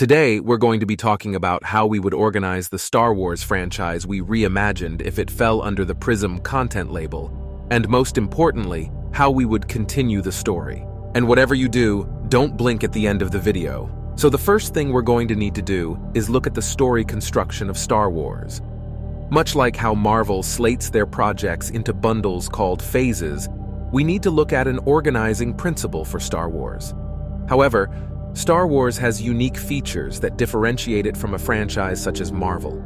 Today, we're going to be talking about how we would organize the Star Wars franchise we reimagined if it fell under the Prism content label, and most importantly, how we would continue the story. And whatever you do, don't blink at the end of the video. So the first thing we're going to need to do is look at the story construction of Star Wars. Much like how Marvel slates their projects into bundles called phases, we need to look at an organizing principle for Star Wars. However, Star Wars has unique features that differentiate it from a franchise such as Marvel.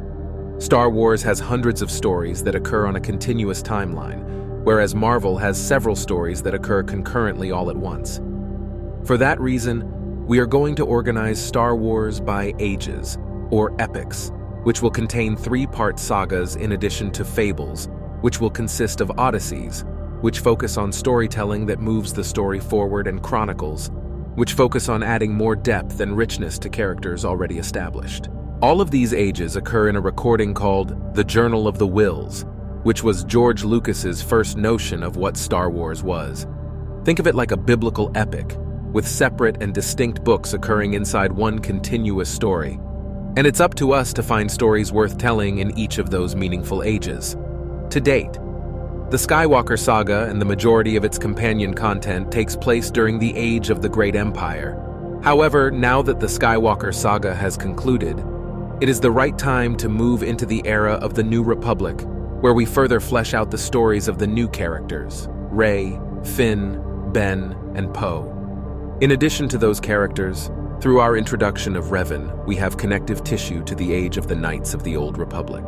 Star Wars has hundreds of stories that occur on a continuous timeline, whereas Marvel has several stories that occur concurrently all at once. For that reason, we are going to organize Star Wars by ages, or epics, which will contain three-part sagas in addition to fables, which will consist of odysseys, which focus on storytelling that moves the story forward, and chronicles, which focus on adding more depth and richness to characters already established. All of these ages occur in a recording called The Journal of the Whills, which was George Lucas's first notion of what Star Wars was. Think of it like a biblical epic, with separate and distinct books occurring inside one continuous story. And it's up to us to find stories worth telling in each of those meaningful ages. To date, the Skywalker saga and the majority of its companion content takes place during the age of the Great Empire. However, now that the Skywalker saga has concluded, it is the right time to move into the era of the New Republic, where we further flesh out the stories of the new characters, Rey, Finn, Ben, and Poe. In addition to those characters, through our introduction of Revan, we have connective tissue to the age of the Knights of the Old Republic.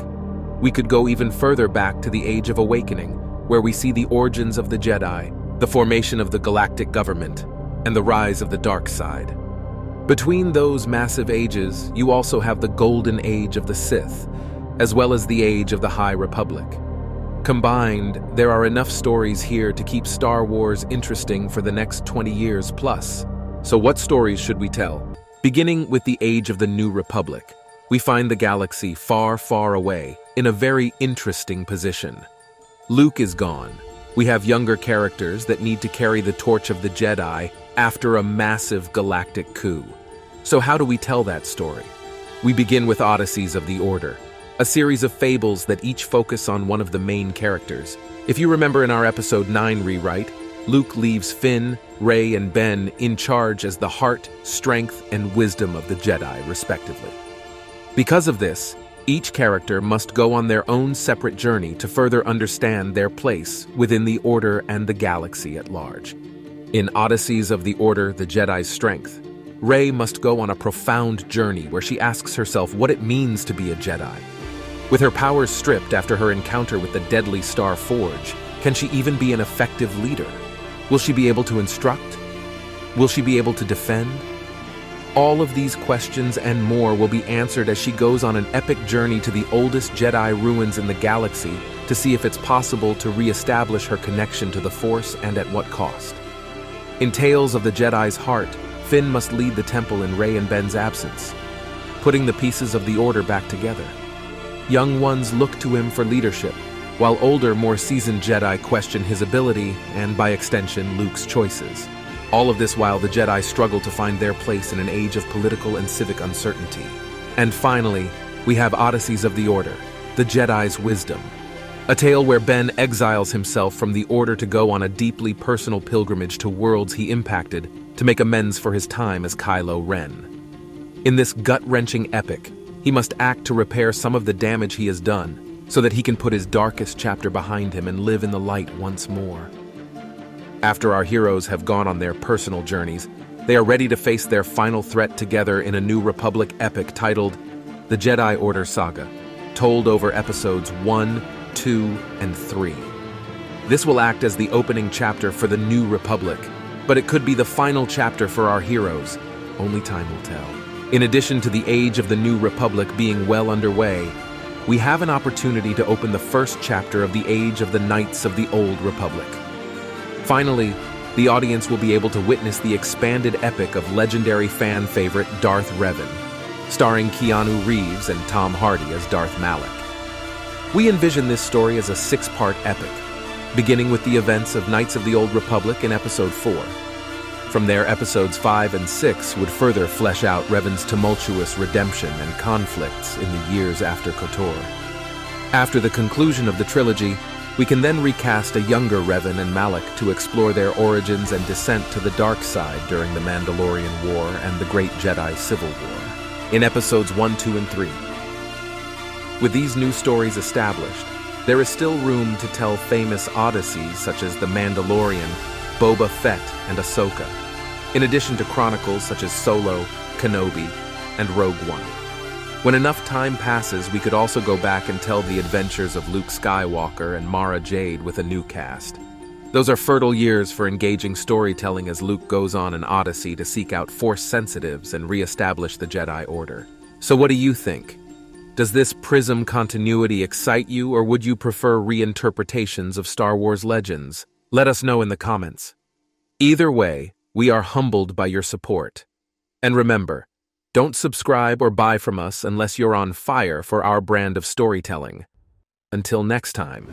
We could go even further back to the Age of Awakening, where we see the origins of the Jedi, the formation of the galactic government, and the rise of the dark side. Between those massive ages, you also have the Golden Age of the Sith, as well as the Age of the High Republic. Combined, there are enough stories here to keep Star Wars interesting for the next 20 years plus. So what stories should we tell? Beginning with the Age of the New Republic, we find the galaxy far, far away, in a very interesting position. Luke is gone. We have younger characters that need to carry the torch of the Jedi after a massive galactic coup. So how do we tell that story? We begin with Odysseys of the Order, a series of fables that each focus on one of the main characters. If you remember in our Episode 9 rewrite, Luke leaves Finn, Rey, and Ben in charge as the heart, strength, and wisdom of the Jedi, respectively. Because of this, each character must go on their own separate journey to further understand their place within the Order and the galaxy at large. In Odysseys of the Order, the Jedi's Strength, Rey must go on a profound journey where she asks herself what it means to be a Jedi. With her powers stripped after her encounter with the deadly Star Forge, can she even be an effective leader? Will she be able to instruct? Will she be able to defend? All of these questions and more will be answered as she goes on an epic journey to the oldest Jedi ruins in the galaxy to see if it's possible to re-establish her connection to the Force and at what cost. In Tales of the Jedi's Heart, Finn must lead the temple in Rey and Ben's absence, putting the pieces of the Order back together. Young ones look to him for leadership, while older, more seasoned Jedi question his ability and, by extension, Luke's choices. All of this while the Jedi struggle to find their place in an age of political and civic uncertainty. And finally, we have Odysseys of the Order, the Jedi's Wisdom, a tale where Ben exiles himself from the Order to go on a deeply personal pilgrimage to worlds he impacted to make amends for his time as Kylo Ren. In this gut-wrenching epic, he must act to repair some of the damage he has done so that he can put his darkest chapter behind him and live in the light once more. After our heroes have gone on their personal journeys, they are ready to face their final threat together in a New Republic epic titled The Jedi Order Saga, told over episodes 1, 2, and 3. This will act as the opening chapter for the New Republic, but it could be the final chapter for our heroes. Only time will tell. In addition to the Age of the New Republic being well underway, we have an opportunity to open the first chapter of the Age of the Knights of the Old Republic. Finally, the audience will be able to witness the expanded epic of legendary fan favorite Darth Revan, starring Keanu Reeves and Tom Hardy as Darth Malak. We envision this story as a 6-part epic, beginning with the events of Knights of the Old Republic in Episode 4. From there, episodes 5 and 6 would further flesh out Revan's tumultuous redemption and conflicts in the years after KOTOR. After the conclusion of the trilogy, we can then recast a younger Revan and Malak to explore their origins and descent to the dark side during the Mandalorian War and the Great Jedi Civil War, in episodes 1, 2, and 3. With these new stories established, there is still room to tell famous odysseys such as The Mandalorian, Boba Fett, and Ahsoka, in addition to chronicles such as Solo, Kenobi, and Rogue One. When enough time passes, we could also go back and tell the adventures of Luke Skywalker and Mara Jade with a new cast. Those are fertile years for engaging storytelling as Luke goes on an odyssey to seek out Force sensitives and re-establish the Jedi Order. So what do you think? Does this Prism continuity excite you, or would you prefer reinterpretations of Star Wars legends? Let us know in the comments. Either way, we are humbled by your support. And remember, don't subscribe or buy from us unless you're on fire for our brand of storytelling. Until next time.